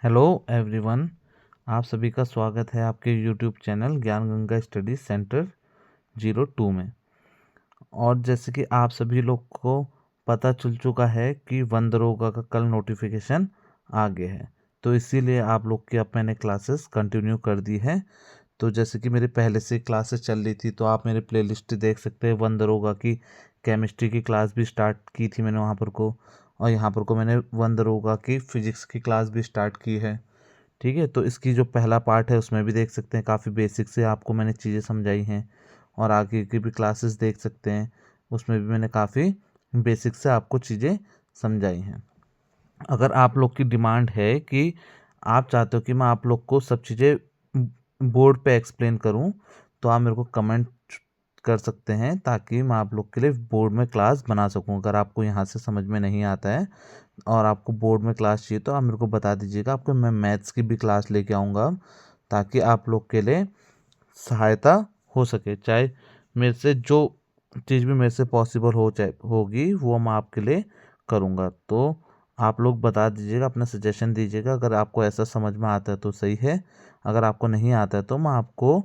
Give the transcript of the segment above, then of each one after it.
Hello everyone. आप सभी का स्वागत है आपके यूट्यूब चैनल ज्ञान गंगा स्टडी सेंटर 02 में। और जैसे कि आप सभी लोग को पता चल चुका है कि वंदरोगा का कल नोटिफिकेशन आ गया है, तो इसीलिए आप लोग की अब मैंने क्लासेस कंटिन्यू कर दी है। तो जैसे कि मेरे पहले से क्लासेस चल रही थी, तो आप मेरे प्लेलिस्ट देख सकते हैं। वंदरोगा की केमिस्ट्री की क्लास भी स्टार्ट की थी मैंने वहाँ पर को, और यहाँ पर को मैंने वंदरोगा की फिजिक्स की क्लास भी स्टार्ट की है। ठीक है, तो इसकी जो पहला पार्ट है उसमें भी देख सकते हैं, काफ़ी बेसिक से आपको मैंने चीज़ें समझाई हैं। और आगे की भी क्लासेस देख सकते हैं, उसमें भी मैंने काफ़ी बेसिक से आपको चीज़ें समझाई हैं। अगर आप लोग की डिमांड है कि आप चाहते हो कि मैं आप लोग को सब चीज़ें बोर्ड पे एक्सप्लेन करूं, तो आप मेरे को कमेंट कर सकते हैं, ताकि मैं आप लोग के लिए बोर्ड में क्लास बना सकूं। अगर आपको यहाँ से समझ में नहीं आता है और आपको बोर्ड में क्लास चाहिए, तो आप मेरे को बता दीजिएगा, आपको मैं मैथ्स की भी क्लास लेके आऊँगा, ताकि आप लोग के लिए सहायता हो सके। चाहे मेरे से जो चीज़ भी मेरे से पॉसिबल हो चाहे होगी, वो मैं आपके लिए करूँगा। तो आप लोग बता दीजिएगा, अपना सजेशन दीजिएगा। अगर आपको ऐसा समझ में आता है तो सही है, अगर आपको नहीं आता है तो मैं आपको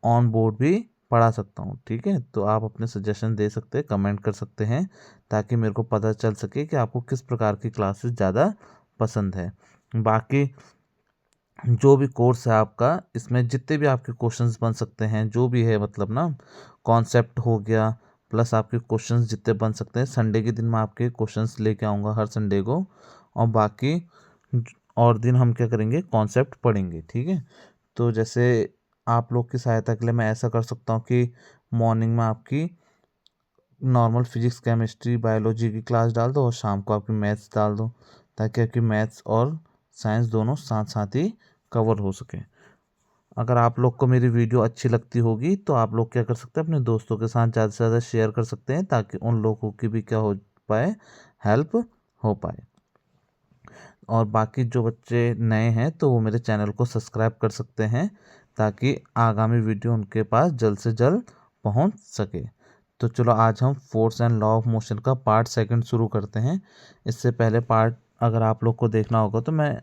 ऑन बोर्ड भी पढ़ा सकता हूँ। ठीक है, तो आप अपने सजेशन दे सकते हैं, कमेंट कर सकते हैं, ताकि मेरे को पता चल सके कि आपको किस प्रकार की क्लासेस ज़्यादा पसंद है। बाकी जो भी कोर्स है आपका, इसमें जितने भी आपके क्वेश्चंस बन सकते हैं, जो भी है मतलब ना, कॉन्सेप्ट हो गया प्लस आपके क्वेश्चंस जितने बन सकते हैं, संडे के दिन मैं आपके क्वेश्चंस लेके आऊँगा हर संडे को। और बाकी और दिन हम क्या करेंगे, कॉन्सेप्ट पढ़ेंगे। ठीक है, तो जैसे आप लोग की सहायता के लिए मैं ऐसा कर सकता हूँ कि मॉर्निंग में आपकी नॉर्मल फिजिक्स केमिस्ट्री बायोलॉजी की क्लास डाल दो, और शाम को आपकी मैथ्स डाल दो, ताकि आपकी मैथ्स और साइंस दोनों साथ साथ ही कवर हो सके। अगर आप लोग को मेरी वीडियो अच्छी लगती होगी, तो आप लोग क्या कर सकते हैं, अपने दोस्तों के साथ ज़्यादा से ज़्यादा शेयर कर सकते हैं, ताकि उन लोगों की भी क्या हो पाए, हेल्प हो पाए। और बाकी जो बच्चे नए हैं, तो वो मेरे चैनल को सब्सक्राइब कर सकते हैं, ताकि आगामी वीडियो उनके पास जल्द से जल्द पहुंच सके। तो चलो आज हम force and law of motion का पार्ट सेकंड शुरू करते हैं। इससे पहले पार्ट अगर आप लोग को देखना होगा, तो मैं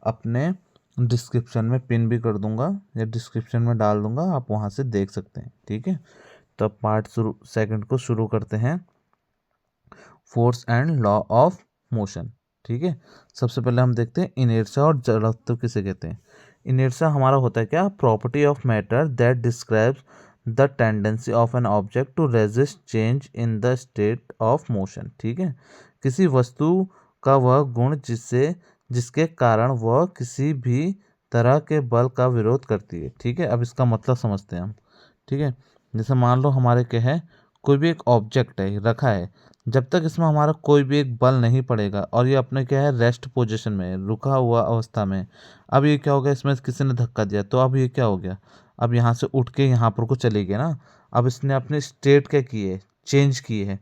अपने डिस्क्रिप्शन में पिन भी कर दूंगा, या डिस्क्रिप्शन में डाल दूंगा, आप वहां से देख सकते हैं। ठीक है, तो अब पार्ट शुरू सेकंड को शुरू करते हैं, force and law of motion. ठीक है, सबसे पहले हम देखते हैं इनर्शिया और जड़त्व किसे कहते हैं। इनर्शिया हमारा होता है क्या, property of matter that describes the tendency of an object to resist change in the state of motion. ठीक है, किसी वस्तु का वह गुण जिसके कारण वह किसी भी तरह के बल का विरोध करती है। ठीक है, अब इसका मतलब समझते हैं हम। ठीक है, जैसे मान लो हमारे क्या है, कोई भी एक ऑब्जेक्ट है रखा है, जब तक इसमें हमारा कोई भी एक बल नहीं पड़ेगा, और ये अपने क्या है, रेस्ट पोजीशन में, रुका हुआ अवस्था में। अब ये क्या हो गया, इसमें किसी ने धक्का दिया, तो अब ये क्या हो गया, अब यहाँ से उठ के यहाँ पर को चले गया ना। अब इसने अपनी स्टेट क्या की है, चेंज की है।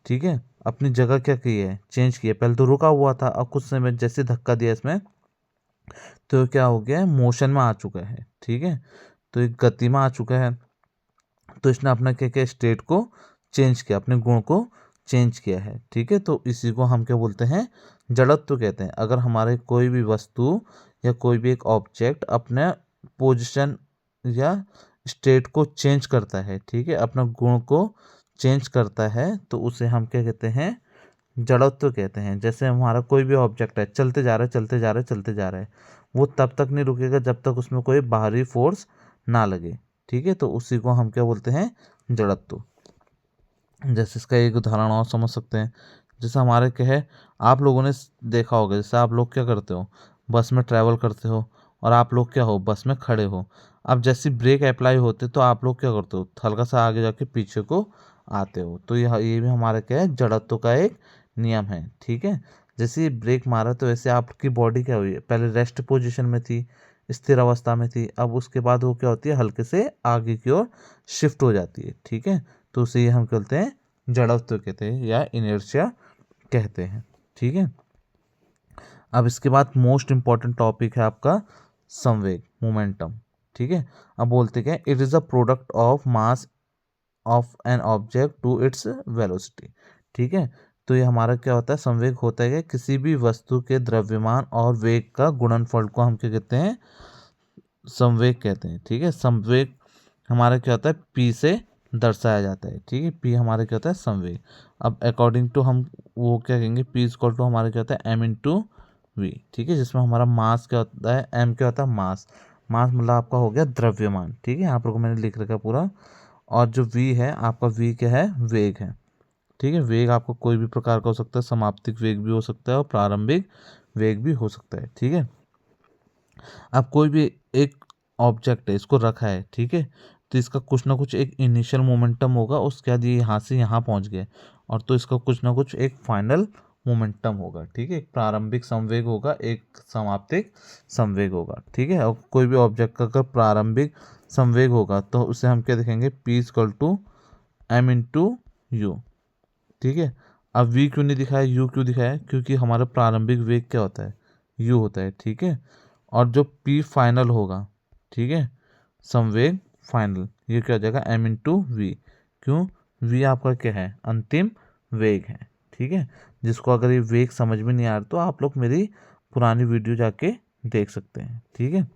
ठीक है, अपनी जगह क्या की है, चेंज की है। पहले तो रुका हुआ था, अब कुछ समय जैसे धक्का दिया इसमें, तो क्या हो गया, मोशन में आ चुका है। ठीक है, तो एक गति में आ चुका है। तो इसने अपना क्या किया, स्टेट को चेंज किया, अपने गुण को चेंज किया है। ठीक है, तो इसी को हम क्या बोलते हैं, जड़त्व कहते हैं। अगर हमारे कोई भी वस्तु या कोई भी एक ऑब्जेक्ट अपने पोजीशन या स्टेट को चेंज करता है, ठीक है, अपना गुण को चेंज करता है, तो उसे हम क्या कहते हैं, जड़त्व कहते हैं। जैसे हमारा कोई भी ऑब्जेक्ट है, चलते जा रहा है, चलते जा रहा है, चलते जा रहा है, वो तब तक नहीं रुकेगा जब तक उसमें कोई बाहरी फोर्स ना लगे। ठीक है, तो उसी को हम क्या बोलते हैं, जड़त्व। जैसे इसका एक उदाहरण और समझ सकते हैं। जैसे हमारे क्या है, आप लोगों ने देखा होगा, जैसे आप लोग क्या करते हो, बस में ट्रैवल करते हो, और आप लोग क्या हो, बस में खड़े हो। अब जैसे ब्रेक अप्लाई होते, तो आप लोग क्या करते हो, हल्का सा आगे जाके पीछे को आते हो। तो ये भी हमारा क्या है, जड़त्व का एक नियम है। ठीक है, जैसे ब्रेक मारा, तो वैसे आपकी बॉडी क्या हुई, पहले रेस्ट पोजिशन में थी, स्थिर अवस्था में थी, अब उसके बाद वो क्या होती है, हल्के से आगे की ओर शिफ्ट हो जाती है। ठीक है, तो उसे हम कहते हैं, जड़त्व कहते हैं, या इनर्शिया कहते हैं। ठीक है, अब इसके बाद मोस्ट इंपॉर्टेंट टॉपिक है आपका संवेग, मोमेंटम। ठीक है, अब बोलते क्या, it is a product of mass of an object to its velocity. ठीक है, तो ये हमारा क्या होता है, संवेग होता है किसी भी वस्तु के द्रव्यमान और वेग का गुणनफल को हम क्या कहते हैं, संवेग कहते हैं। ठीक है, संवेग हमारा क्या होता है, पी से दर्शाया जाता है। ठीक है, पी हमारा क्या होता है, संवेग। अब अकॉर्डिंग टू हम वो क्या कहेंगे, पी इक्वल टू हमारा क्या होता है, एम इंटू वी। ठीक है, जिसमें हमारा मास क्या होता है, एम क्या होता है, मास। मास मतलब आपका हो गया द्रव्यमान। ठीक है, यहाँ पर मैंने लिख रखा है पूरा। और जो वी है आपका, वी क्या है, वेग है। ठीक है, वेग आपको कोई भी प्रकार का हो सकता है, समाप्तिक वेग भी हो सकता है और प्रारंभिक वेग भी हो सकता है। ठीक है, अब कोई भी एक ऑब्जेक्ट है, इसको रखा है, ठीक है, तो इसका कुछ ना कुछ एक इनिशियल मोमेंटम होगा, उसके बाद ये यहाँ से यहाँ पहुँच गए, और तो इसका कुछ ना कुछ एक फाइनल मोमेंटम होगा। ठीक है, एक प्रारंभिक संवेग होगा, एक समाप्तिक संवेग होगा। ठीक है, और कोई भी ऑब्जेक्ट का अगर प्रारंभिक संवेग होगा तो उसे हम क्या देखेंगे, P equal to M into U. ठीक है, अब v क्यों नहीं दिखाया, u क्यों दिखाया, क्योंकि हमारा प्रारंभिक वेग क्या होता है, u होता है। ठीक है, और जो p फाइनल होगा, ठीक है, संवेग फाइनल, ये क्या हो जाएगा, m इंटू वी। क्यों, v आपका क्या है, अंतिम वेग है। ठीक है, जिसको अगर ये वेग समझ में नहीं आ रहा तो आप लोग मेरी पुरानी वीडियो जाके देख सकते हैं। ठीक है,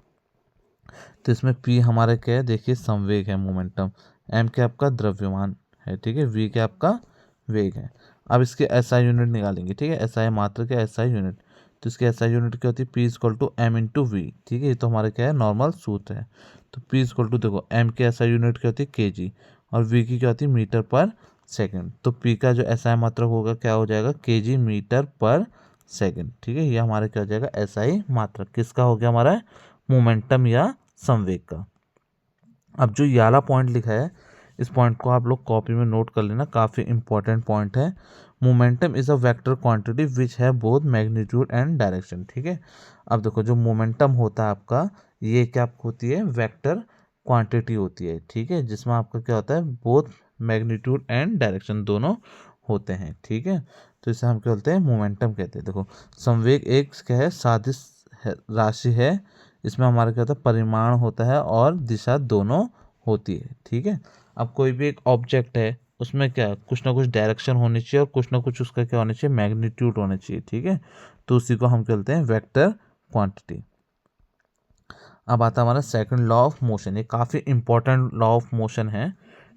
तो इसमें p हमारा क्या है, देखिए संवेग है, मोमेंटम। m क्या आपका द्रव्यमान है। ठीक है, v क्या आपका वेग है। अब इसके एसआई यूनिट निकालेंगे। ठीक है, एसआई मात्रा के एसआई यूनिट, तो इसके एसआई यूनिट क्या होती है, P equal to M into V. ठीक है, ये तो हमारा क्या है, नॉर्मल सूत्र है। तो पी इक्वल टू, देखो एम के एसआई यूनिट क्या होती है, के जी, और वी की क्या होती है, मीटर पर सेकेंड। तो पी का जो एसआई मात्रक होगा क्या हो जाएगा, के जी मीटर पर सेकेंड। ठीक है, ये हमारा क्या हो जाएगा, एसआई मात्रक किसका हो गया, हमारा मोमेंटम या संवेग का। अब जो ये वाला पॉइंट लिखा है, इस पॉइंट को आप लोग कॉपी में नोट कर लेना, काफ़ी इंपॉर्टेंट पॉइंट है। Momentum is a vector quantity which है बोथ मैग्नीट्यूड एंड डायरेक्शन। ठीक है, अब देखो जो मोमेंटम होता है आपका, ये क्या होती है, वेक्टर क्वांटिटी होती है। ठीक है, जिसमें आपका क्या होता है, बोथ मैग्नीट्यूड एंड डायरेक्शन दोनों होते हैं। ठीक है, तो इसे हम क्या बोलते हैं, मोमेंटम कहते हैं। देखो संवेग एक क्या है, सादिश राशि है, इसमें हमारा क्या होता है, परिमाण होता है और दिशा दोनों होती है। ठीक है, अब कोई भी एक ऑब्जेक्ट है, उसमें क्या कुछ ना कुछ डायरेक्शन होनी चाहिए और कुछ ना कुछ उसका क्या होना चाहिए, मैग्नीट्यूड होना चाहिए। ठीक है, तो उसी को हम कहते हैं वेक्टर क्वांटिटी। अब आता है हमारा सेकंड लॉ ऑफ मोशन, ये काफ़ी इंपॉर्टेंट लॉ ऑफ मोशन है।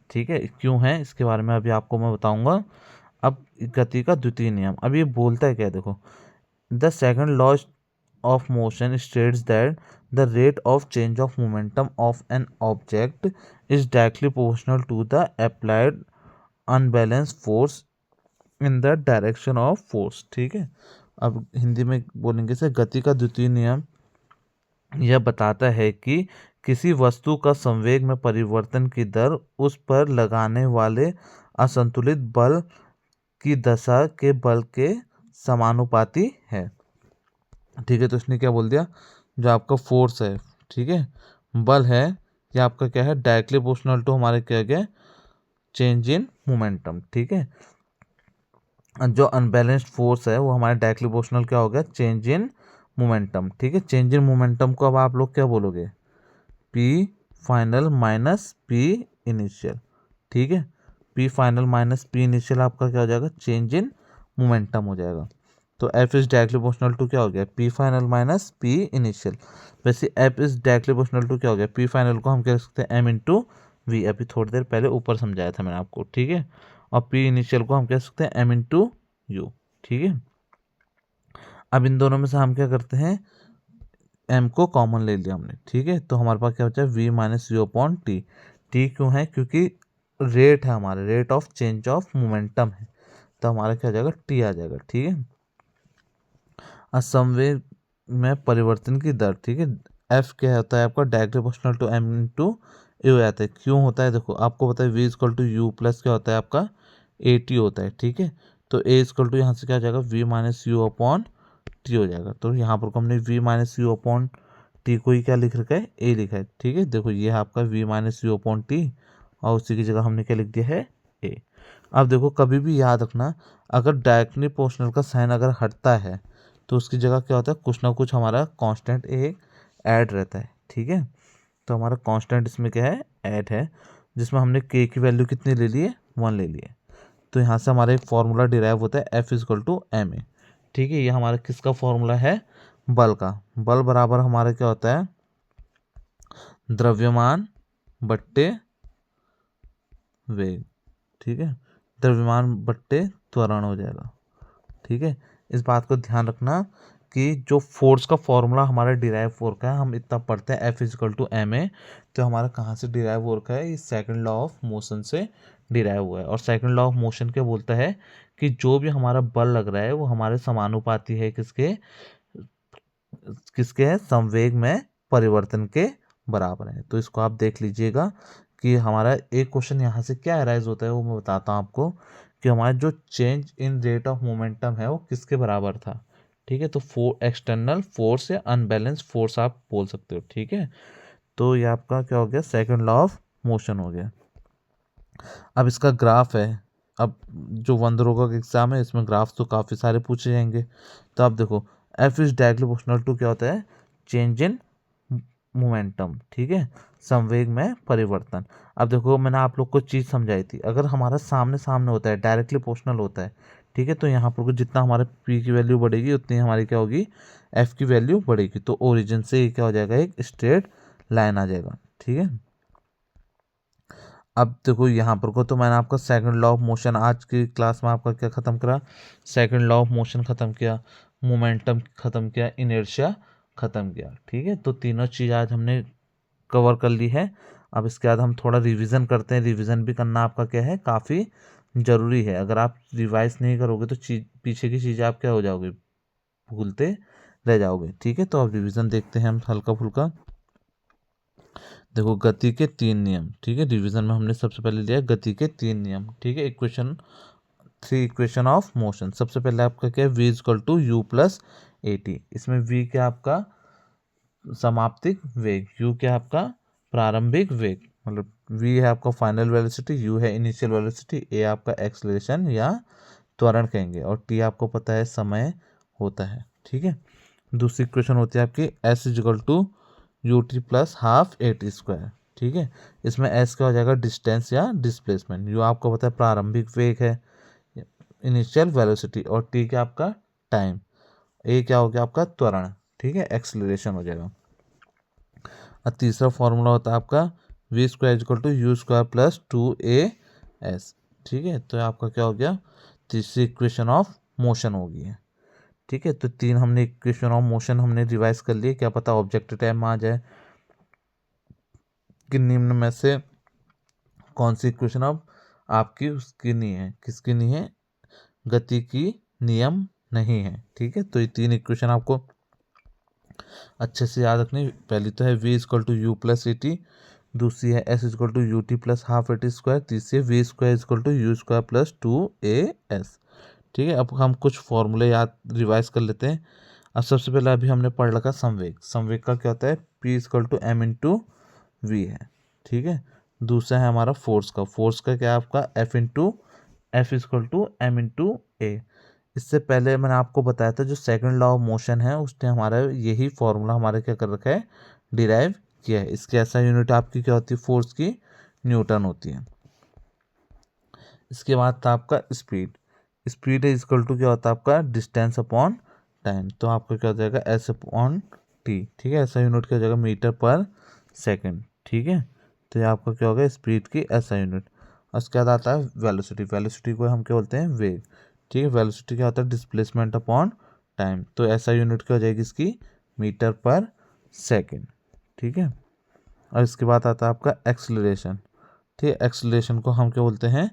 ठीक है, क्यों है इसके बारे में अभी आपको मैं बताऊंगा। अब गति का द्वितीय नियम, अब ये बोलता है क्या, देखो the second law of motion states that the rate of change of momentum of an object is directly proportional to the applied unbalanced force in the direction of force। ठीक है, अब हिंदी में बोलेंगे से, गति का द्वितीय नियम यह बताता है कि किसी वस्तु का संवेग में परिवर्तन की दर उस पर लगाने वाले असंतुलित बल की दशा के बल के समानुपाती है। ठीक है, तो इसने क्या बोल दिया, जो आपका फोर्स है, ठीक है, बल है, ये आपका क्या है, डायरेक्टली प्रोपोर्शनल टू हमारे क्या गया, चेंज इन मोमेंटम। ठीक है, जो अनबैलेंस्ड फोर्स है वो हमारे डायरेक्टली प्रोपोर्शनल क्या हो गया, चेंज इन मोमेंटम। ठीक है, चेंज इन मोमेंटम को अब आप लोग क्या बोलोगे, P final minus P initial. ठीक है, P final minus P initial आपका क्या हो जाएगा, चेंज इन मोमेंटम हो जाएगा। तो F is directly proportional to क्या हो गया, P final minus P initial. वैसे F is directly proportional to क्या हो गया, पी फाइनल को हम कह सकते हैं एम इंटू वी, अभी थोड़ी देर पहले ऊपर समझाया था मैंने आपको। ठीक है, और पी इनिशियल को हम कह सकते हैं एम इंटू यू। ठीक है, अब इन दोनों में से हम क्या करते हैं, एम को कॉमन ले लिया हमने। ठीक है, तो हमारे पास क्या बचा है, V minus U upon T. T क्यों है, क्योंकि रेट है हमारे, rate of change of momentum है, तो हमारा क्या आ जाएगा, टी आ जाएगा। ठीक है, असंवेग में परिवर्तन की दर, ठीक है, एफ क्या होता है आपका, directly proportional to M into U आता है। क्यों होता है, देखो आपको पता है V equal to U plus क्या होता है आपका, ए टी होता है। ठीक है, तो ए इक्वल टू यहाँ से क्या आ जाएगा, V minus U upon T हो जाएगा। तो यहाँ पर हमने V minus U upon T को ही क्या लिख रखा है, ए लिखा है। ठीक है, देखो ये है आपका V minus U upon T, और उसी की जगह हमने क्या लिख दिया है, ए। अब देखो कभी भी याद रखना, अगर डायरेक्टली प्रोपोर्शनल का साइन अगर हटता है तो उसकी जगह क्या होता है, कुछ ना कुछ हमारा कांस्टेंट एक ऐड रहता है। ठीक है, तो हमारा कांस्टेंट इसमें क्या है, ऐड है, जिसमें हमने के की वैल्यू कितनी ले ली है, 1 ले ली है। तो यहाँ से हमारा एक फॉर्मूला डिराइव होता है F equal to M A. ठीक है, ये हमारा किसका फॉर्मूला है? बल का। बल बराबर हमारा क्या होता है? द्रव्यमान बट्टे वेग। ठीक है, द्रव्यमान बट्टे त्वरण हो जाएगा। ठीक है, इस बात को ध्यान रखना कि जो फोर्स का फॉर्मूला हमारा डिराइव हो रखा है, हम इतना पढ़ते हैं F equal to M A, तो हमारा कहाँ से डिराइव हो रखा है? इस सेकंड लॉ ऑफ मोशन से डिराइव हुआ है। और सेकंड लॉ ऑफ मोशन क्या बोलता है कि जो भी हमारा बल लग रहा है वो हमारे समानुपाती है किसके? किसके है? संवेग में परिवर्तन के बराबर है। तो इसको आप देख लीजिएगा कि हमारा एक क्वेश्चन यहाँ से क्या अराइज होता है वो मैं बताता हूँ आपको, कि हमारा जो change in rate of momentum है वो किसके बराबर था। ठीक है, तो एक्सटर्नल फोर्स या अनबैलेंस फोर्स आप बोल सकते हो। ठीक है, तो ये आपका क्या हो गया? सेकंड लॉ ऑफ मोशन हो गया। अब इसका ग्राफ है। अब जो वंदरोगा का एग्जाम है इसमें ग्राफ तो काफ़ी सारे पूछे जाएंगे। तो आप देखो, F is directly proportional to क्या होता है? Change in momentum. ठीक है, संवेग में परिवर्तन। अब देखो, मैंने आप लोग को चीज़ समझाई थी, अगर हमारा सामने सामने होता है, डायरेक्टली प्रोपोर्शनल होता है, ठीक है, तो यहाँ पर जितना हमारे पी की वैल्यू बढ़ेगी उतनी हमारी क्या होगी? एफ की वैल्यू बढ़ेगी। तो ओरिजिन से ये क्या हो जाएगा? एक स्ट्रेट लाइन आ जाएगा। ठीक है, अब देखो यहाँ पर को, तो मैंने आपका सेकंड लॉ ऑफ मोशन आज की क्लास में आपका क्या ख़त्म करा? सेकंड लॉ ऑफ मोशन ख़त्म किया, मोमेंटम ख़त्म किया, इनर्शिया ख़त्म किया। ठीक है, तो तीनों चीज़ आज हमने कवर कर ली है। अब इसके बाद हम थोड़ा रिवीजन करते हैं। रिवीजन भी करना आपका क्या है? काफ़ी ज़रूरी है। अगर आप रिवाइज नहीं करोगे तो पीछे की चीज़ें आप क्या हो जाओगे? भूलते रह जाओगे। ठीक है, तो अब रिवीजन देखते हैं हम हल्का फुल्का। देखो, गति के 3 नियम। ठीक है, डिवीजन में हमने सबसे पहले लिया गति के 3 नियम। ठीक है, इक्वेशन 3 इक्वेशन ऑफ मोशन। सबसे पहले आपका क्या है? v equal to U plus A T. इसमें v क्या आपका? समाप्तिक वेग, u क्या आपका? प्रारंभिक वेग, मतलब v है आपका फाइनल वेलोसिटी, u है इनिशियल वेलोसिटी, a आपका एक्सलेशन या त्वरण कहेंगे, और t आपको पता है समय होता है। ठीक है, दूसरी इक्वेशन होती है आपकी s equal to U T plus half A T square. ठीक है, इसमें s क्या हो जाएगा? डिस्टेंस या डिस्प्लेसमेंट। u आपको पता है प्रारंभिक वेग है, इनिशियल वेलोसिटी, और t क्या आपका? टाइम। a क्या हो गया आपका? त्वरण। ठीक है, एक्सलरेशन हो जाएगा। और तीसरा फॉर्मूला होता है आपका V square equal to U square plus 2as। ठीक है, तो आपका क्या हो गया? तीसरी इक्वेशन ऑफ मोशन हो गई है। ठीक है, तो तीन हमने इक्वेशन ऑफ मोशन हमने रिवाइज कर लिए, क्या पता ऑब्जेक्टिव टाइम में आ जाए कि निम्न में से कौन सी इक्वेशन अब आपकी उसकी नहीं है? किसकी नहीं है? गति की नियम नहीं है। ठीक है, तो ये तीन इक्वेशन आपको अच्छे से याद रखनी। पहली तो है v equal to U plus A T, दूसरी है s equal to U T plus half A T square, तीसरी है v square equal to U square plus 2as। ठीक है, अब हम कुछ फॉर्मूले याद रिवाइज कर लेते हैं। अब सबसे पहले अभी हमने पढ़ रखा संवेग। संवेग का क्या होता है? p equal to M into V है। ठीक है, दूसरा है हमारा फोर्स का। फोर्स का क्या है आपका? F equal to M into a. इससे पहले मैंने आपको बताया था जो सेकंड लॉ ऑफ मोशन है उसने हमारा यही फॉर्मूला हमारे क्या कर रखा है? डिराइव किया है। इसकी ऐसा यूनिट आपकी क्या होती है? फोर्स की न्यूटन होती है। इसके बाद था आपका speed. Speed is equal to क्या होता है आपका? Distance upon time. तो आपका क्या हो जाएगा? S upon T. ठीक है, ऐसा यूनिट क्या हो जाएगा? मीटर पर सेकेंड। ठीक है, तो ये आपका क्या होगा? स्पीड की ऐसा यूनिट। उसके बाद आता है वेलोसिटी। वेलोसिटी को हम क्या बोलते हैं? वेग। ठीक है, वेलोसिटी क्या होता है? Displacement upon time. तो ऐसा यूनिट क्या हो जाएगी इसकी? मीटर पर सेकेंड। ठीक है, और इसके बाद आता है आपका एक्सलरेशन। ठीक है, एक्सलरेशन को हम क्या बोलते हैं?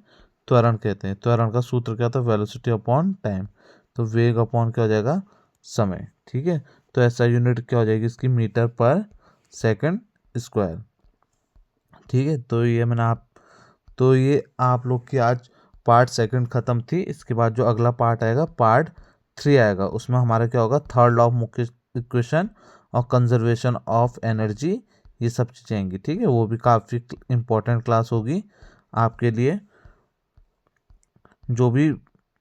त्वरण कहते हैं। त्वरण का सूत्र क्या होता है? Velocity upon time. तो वेग अपॉन क्या हो जाएगा? समय। ठीक है, तो ऐसा यूनिट क्या हो जाएगी इसकी? मीटर पर सेकंड स्क्वायर। ठीक है, तो ये आप लोग की आज पार्ट सेकंड ख़त्म थी। इसके बाद जो अगला पार्ट आएगा पार्ट 3 आएगा, उसमें हमारा क्या होगा? थर्ड लॉ ऑफ मुख्य इक्वेशन और कंजर्वेशन ऑफ एनर्जी, ये सब चीज़ें आएंगी। ठीक है, वो भी काफ़ी इंपॉर्टेंट क्लास होगी आपके लिए। जो भी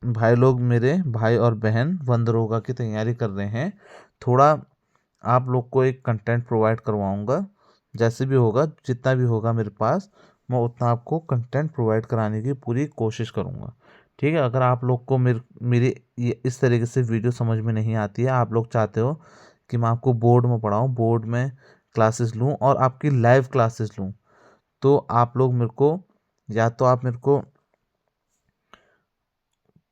भाई लोग, मेरे भाई और बहन वंदरोगा की तैयारी कर रहे हैं, थोड़ा आप लोग को एक कंटेंट प्रोवाइड करवाऊंगा। जैसे भी होगा, जितना भी होगा मेरे पास, मैं उतना आपको कंटेंट प्रोवाइड कराने की पूरी कोशिश करूंगा। ठीक है। अगर आप लोग को मेरी ये इस तरीके से वीडियो समझ में नहीं आती है, आप लोग चाहते हो कि मैं आपको बोर्ड में पढ़ाऊँ, बोर्ड में क्लासेस लूँ और आपकी लाइव क्लासेस लूँ, तो आप लोग मेरे को, या तो आप मेरे को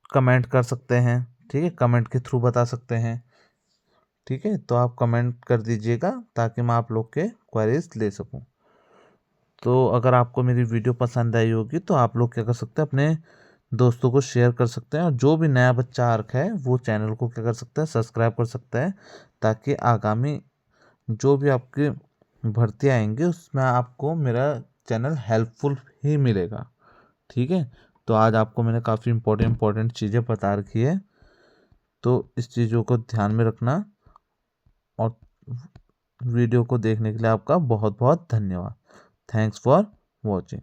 कमेंट कर सकते हैं, ठीक है, कमेंट के थ्रू बता सकते हैं। ठीक है, तो आप कमेंट कर दीजिएगा ताकि मैं आप लोग के क्वेरीज ले सकूं। तो अगर आपको मेरी वीडियो पसंद आई होगी तो आप लोग क्या कर सकते हैं, अपने दोस्तों को शेयर कर सकते हैं, और जो भी नया बच्चा आ रखा है वो चैनल को क्या कर सकता है, सब्सक्राइब कर सकता है, ताकि आगामी जो भी आपकी भर्ती आएंगे उसमें आपको मेरा चैनल हेल्पफुल ही मिलेगा। ठीक है, तो आज आपको मैंने काफ़ी इंपॉर्टेंट चीज़ें बता रखी है, तो इस चीज़ों को ध्यान में रखना। और वीडियो को देखने के लिए आपका बहुत बहुत धन्यवाद। Thanks for watching.